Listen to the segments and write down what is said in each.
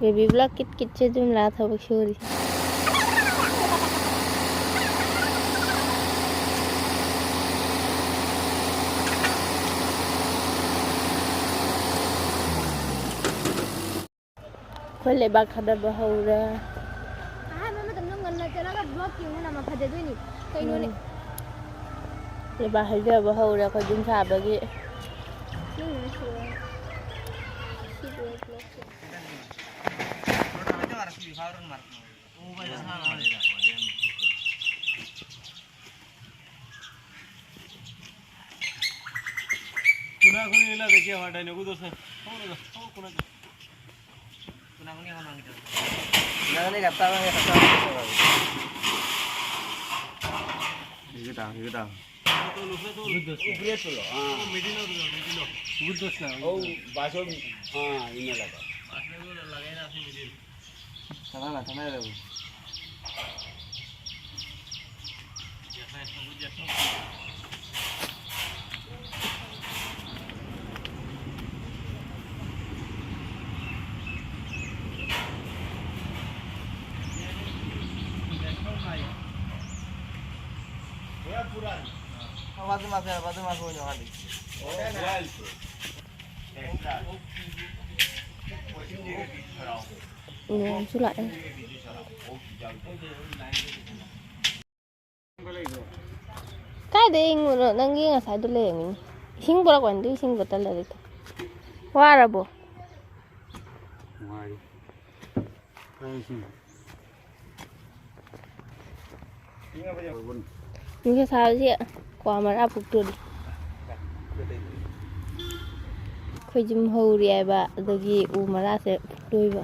Baby blog कितचे जुमला था बक्षोरी खोले बाग खड़ा बहाऊरा हाँ मैं तुम लोग गन्ना चला का ब्लॉग क्यों ना मैं फटे तो नहीं कहीं नहीं ले बाहर जा बहाऊरा को जुम साब लगे कुना कुनी इला देखिए हमारे ने उधर से हो कुना कुनी हम मांगते हैं ना करता है ये ता तो लुसे तो ऊपर चलो हां मिडिल गुड दोस्त ना ओ बासो हां इने लगा बासो को लगाए ना से मिडिल थाना रे जैसा इसको बुझ जाता Bazu mas punya kali. Sulat cái đi ngồi đang nghe là sai tôi liền xin bữa còn đi xin bữa ta lời qua rồi bộ nhưng cái sao chứ qua mà ra phục tụi khơi chim hầu đi bà từ gì u mà ra sẽ đuôi bà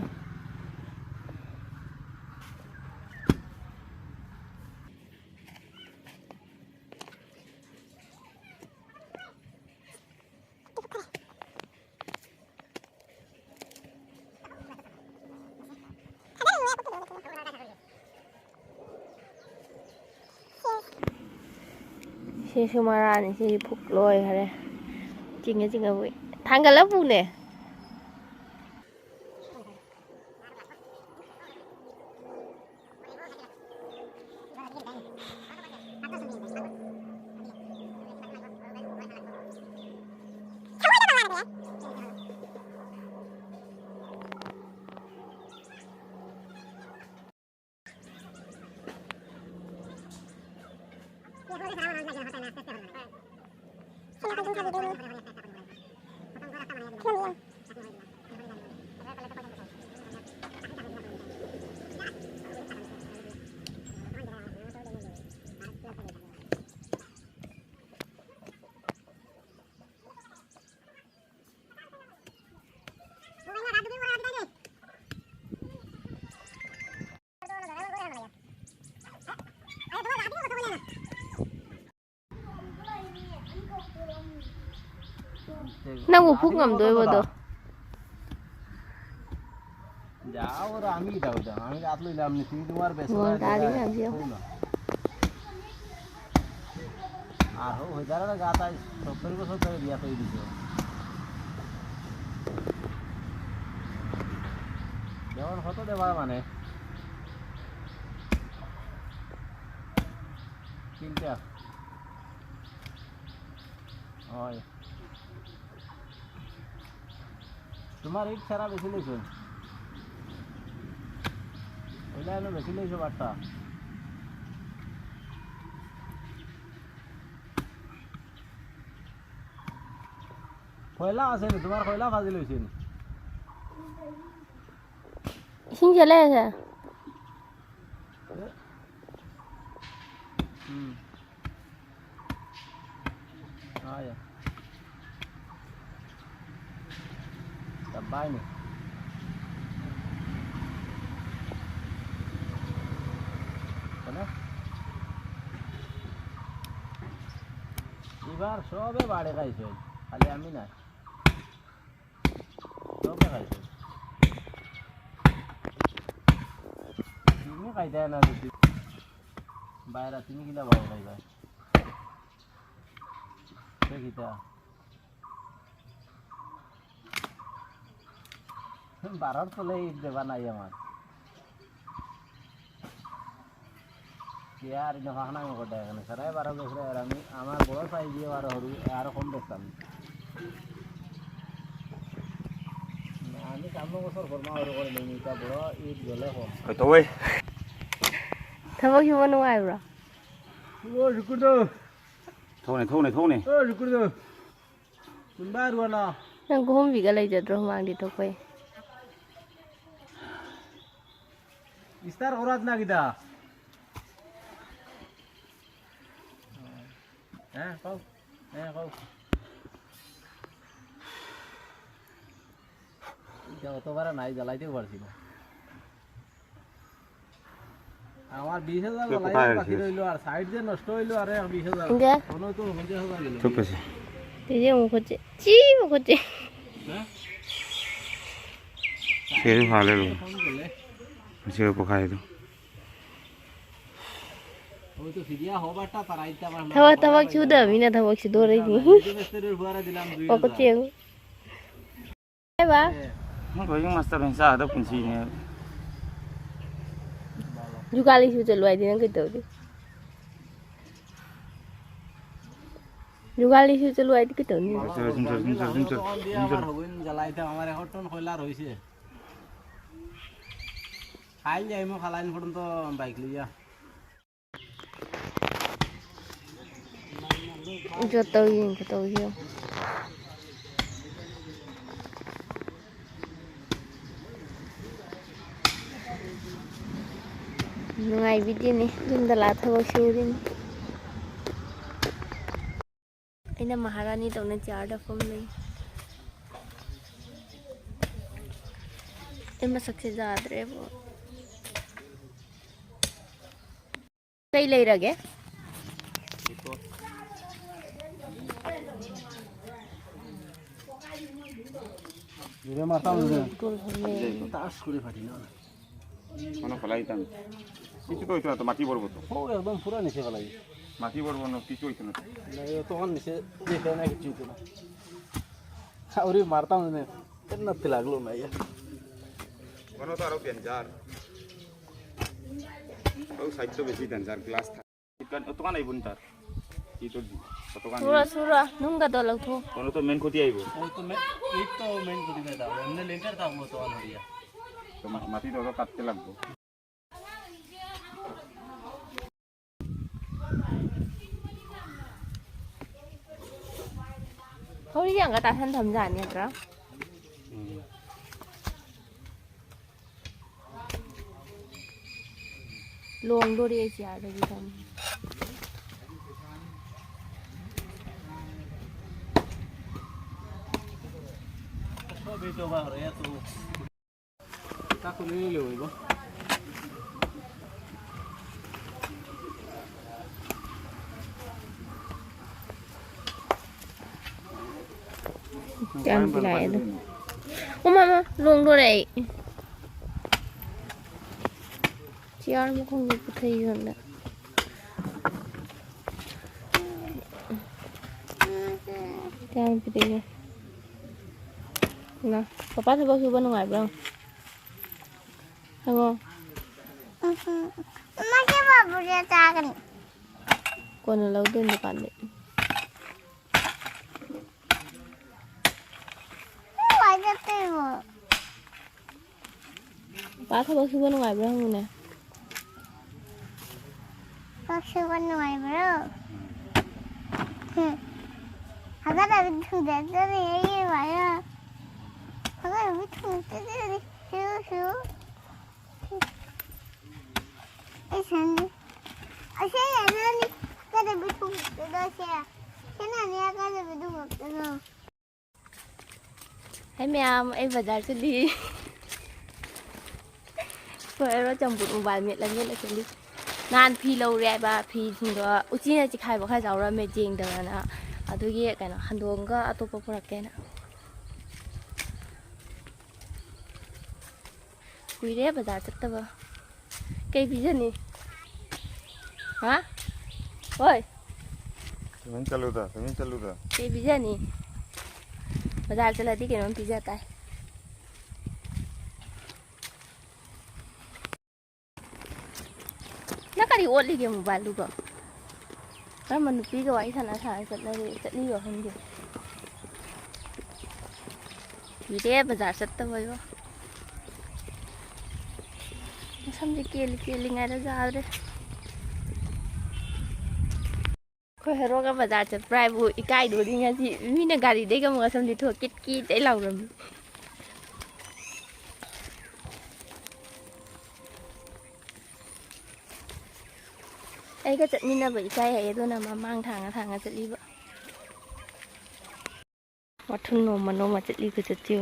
si Sumara này si phục lôi hả đây chính là vậy thằng cái lớp vụ này năng một phút ngầm đôi vào đó जाओ और आमी जाओ जाओ आमी रात लो इलाम नहीं थी तुम्हारे पैसे वो गाड़ी में हम जाओ आहो हो जा रहा गाता है सफर को सब कर दिया तो इधर जवान फोटो दे बड़ा माने चिंता ओए तुम्हारे एक सारा बेचे ले सुन ওইটা হলো বেশি লেগেছে বারটা কয়লা আছে তোমার কয়লা ভাজি লইছেন xin chale আছে আয়া Sabay nih. Mana? এবার সবে বাড়ে খাইছে খালি আমি না সবে খাইছে তুমি খাইতে না যদি বাইরে তুমি কিলা বাড়ে খাইবা সে কিটা 12 তলে ইট দেবা নাই আমার আর ইনো খানা আমি কোটা এখানে সারাই 12 বছরে আর আমি আমার বড় সাইজ দিয়ে আর হরু আর কম বেচতাম আমি সামনে বছর করমা আর করে নেই এটা বড় ইট গলে কম তো ওই thằng bác chú nuôi rồi ও রুকুদো থৌনে ও রুকুদো তুমি বাইর না thằng cũng không bị cái này giật rồi mang đi thôi quay ইস্তার করাত না কিটা হ্যাঁ কও যতবার নাই জ্বালাইতে পারছি না আমার 20,000 জ্বালাই বাকি রইলো আর সাইড যে নষ্ট হইলো আরে 20,000 이제 কোনো তো 50,000 গেল 좁혀지 이제 먹었지 찌 먹었지 হ্যাঁ 제일 ভালো ফোন করলে 제일 পকাইতো ওই তো ফিরিয়া হবারটা তারাইতে আমার 타박 주다 미나 타박 주 노래 니 মিস্ত্রির বুয়ারা দিলাম 2,000 먹었지 해봐 거기 마스터는 사 하다 분시네 유갈리 슈저 로아이 되는 거 있더니 유갈리 슈저 로아이 그 있더니 আমার হগুন জ্বালাইতে আমার এখন টন কয়লা রইছে খাই যাইমু খালাইন পর্যন্ত বাইক লইয়া 저또 이요 ngay video này dùng đà la thao siêu đi anh là Maharani tàu này chả được không đi em mà sắc sẽ ra đấy bộ cây lấy ra ghé দূরে মারতাম cool hôm তাস করে ফাটি না কোনো ফলাইতাম কিছু তো হইতো না তো মাটি পড়বো তো ও একদম পুরো নিচে ফেলাই মাটি পড়বো না কিছু হইতো না তখন নিচে দেখে না কিছু হইতো না আরে মারতাম না এন্নাতে লাগলো না ইয়া কোনো তো আরো ডেঞ্জার ও সাইড তো বেশি ডেঞ্জার গ্লাস থাকে ইকান অতখান আইবো না তার কি তোর অতখান সুরা নুঙ্গা তো লাগতো কোনো তো মেন ক্ষতি আইবো ওই তো এই তো মেন করে দাও এমনি লেন্টার দাও মতো অন হইয়া তো মাটি তো কাটতে লাগবো thôi đi ăn cái ta thân thầm giản nhỉ đó luồng đôi đi chả được gì không সবই তো বাহরে এত কাকু নিয়ে লইব Chẳng bị lại đâu. Ô mama, luồng đôi này. Chị ăn mà không được thấy rồi nè. Chẳng bị đi. Nào, papa thấy bao nhiêu bên ngoài không? Thấy không? Mama cái bà bự ra ta cái Còn là lâu tên được bạn đấy. Why the table? Ba thấy bao nhiêu bên ngoài không nè? Bác sư con ngoài bro. Hãy subscribe cho kênh Ghiền Mì Gõ để không bỏ lỡ những video hấp dẫn Thấy mèo em vào ra cho đi. Rồi em nó chồng bụt một vài miệng lần nhất là chuẩn đi. Nan phi lâu rẻ ba phi thì đó. Uchi này chỉ khai bỏ khai giàu ra mẹ chiên được nè. À tôi ghét cái nó hành động có tôi bỏ cái nè. Quý rẻ vào ra chắc tao. Cây bí gì nè? Hả? Ôi. 세면 잘르다 Cây bí gì nè? Vào ra sẽ là tí cái nó bí ra tay. ꯀꯔꯤ ꯑꯣꯠꯂꯤꯒꯦ ꯃꯣꯕꯥꯏꯜꯗꯨꯒ ꯀꯔꯝꯕ ꯅꯨꯄꯤꯒ ꯋꯥꯔꯤ ꯁꯥꯟꯅ ꯆꯠꯂꯤꯕ ꯈꯪꯗꯦ ꯀꯨꯏꯔꯦ ꯕꯖꯥꯔ ꯆꯠꯇꯕꯩꯕꯣ ꯃꯁꯝꯁꯦ ꯀꯦꯜꯂꯤꯉꯩꯗ ꯌꯥꯗ꯭ꯔꯦ ꯑꯩꯈꯣꯏ ꯍꯦꯔꯣꯒ ꯕꯖꯥꯔ ꯆꯠꯄ꯭ꯔꯥ ꯍꯥꯏꯕꯨ ꯏꯀꯥꯏꯗꯣꯔꯤ ꯉꯁꯤ ꯃꯤꯅ ꯒꯥꯔꯤꯗꯩꯒ ꯑꯃꯨꯛ ꯃꯁꯝꯗꯤ ꯊꯣꯛ ꯀꯤꯠ ꯂꯥꯎꯔꯝꯃꯤ ꯑꯩꯒ ꯆꯠꯃꯤꯟꯅꯕ ꯏꯀꯥꯏ ꯍꯥꯏꯌꯦ ꯑꯗꯨꯅ ꯃꯃꯥꯡ ꯊꯥꯡꯉ ꯆꯠꯂꯤꯕ ꯋꯥꯊꯨꯟ ꯅꯣꯡꯃ ꯆꯠꯂꯤꯒ ꯆꯠꯇꯦ